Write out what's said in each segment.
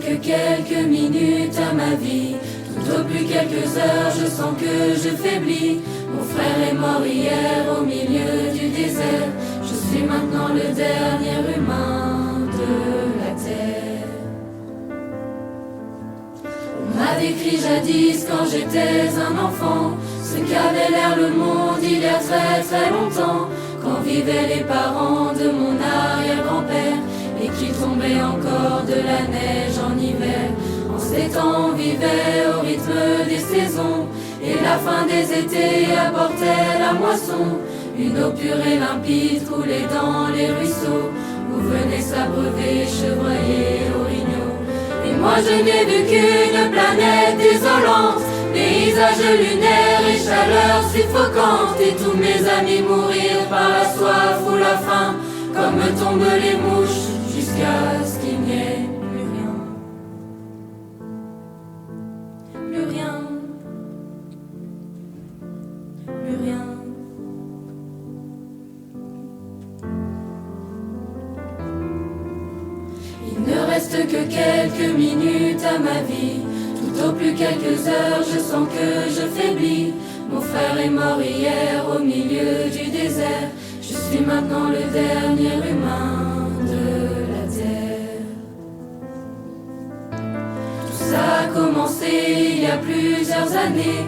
que quelques minutes à ma vie. Tout au plus quelques heures, je sens que je faiblis. Mon frère est mort hier au milieu du désert. Je suis maintenant le dernier humain de la terre. On m'a décrit jadis quand j'étais un enfant ce qu'avait l'air le monde il y a très très longtemps, quand vivaient les parents de mon arrière-grand-père et qu'il tombait encore de la neige en hiver. En ces temps on vivait au rythme des saisons et la fin des étés apportait la moisson. Une eau pure et limpide coulait dans les ruisseaux où venaient s'abreuver chevreuils et orignaux. Et moi je n'ai vu qu'une planète désolante, paysage lunaire et chaleur suffocante, et tous mes amis mourir par la soif ou la faim, comme tombent les mouches jusqu'à ce qu'il n'y ait plus rien. Plus rien. Plus rien. Il ne reste que quelques minutes à ma vie. Tout au plus quelques heures, je sens que je faiblis. Mon frère est mort hier au milieu du désert. Je suis maintenant le dernier humain de la terre. Tout ça a commencé il y a plusieurs années,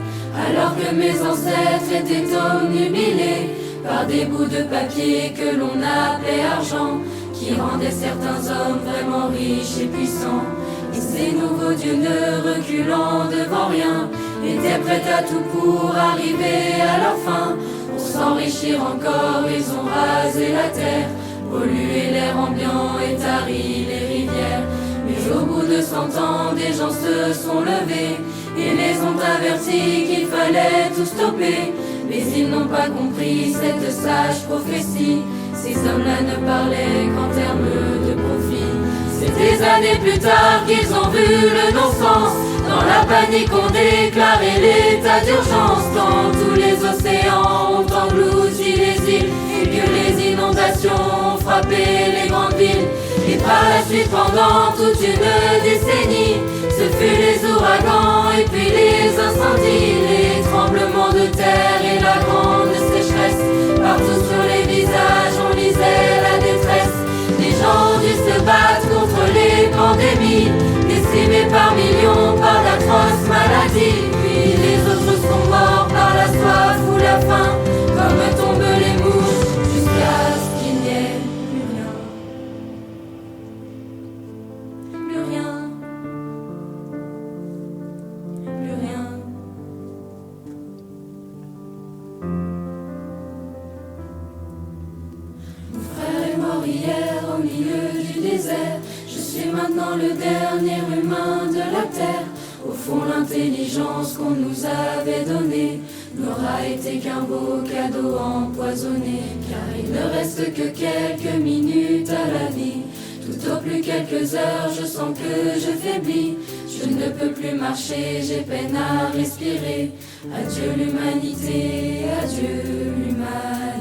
alors que mes ancêtres étaient omnubilés par des bouts de papier que l'on appelait argent, qui rendaient certains hommes vraiment riches et puissants. Et ces nouveaux dieux, ne reculant devant rien, étaient prêts à tout pour arriver à leur fin. Pour s'enrichir encore, ils ont rasé la terre, pollué l'air ambiant et tari les rivières. Mais au bout de 100 ans, des gens se sont levés et les ont avertis qu'il fallait tout stopper. Mais ils n'ont pas compris cette sage prophétie. Ces hommes-là ne parlaient qu'en termes de profit. C'est des années plus tard qu'ils ont vu le non-sens. Dans la panique on déclarait l'état d'urgence, quand tous les océans ont englouti les îles et que les inondations ont frappé les grandes villes. Et par la suite, pendant toute une décennie, ce fut les ouragans et puis les incendies, les tremblements de terre et la grande sécheresse. Partout sur les visages on lisait la détresse. Les gens ont dû se battre contre les pandémies, décimés par millions par d'atroces maladies. Puis les autres sont morts par la soif ou la faim, comme tombent les mouches jusqu'à ce qu'il n'y ait plus rien. Plus rien. Plus rien. Mon frère est mort hier au milieu du désert. Je suis maintenant le dernier humain de la terre. Au fond, l'intelligence qu'on nous avait donnée n'aura été qu'un beau cadeau empoisonné, car il ne reste que quelques minutes à la vie. Tout au plus quelques heures, je sens que je faiblis. Je ne peux plus marcher, j'ai peine à respirer. Adieu l'humanité, adieu l'humanité.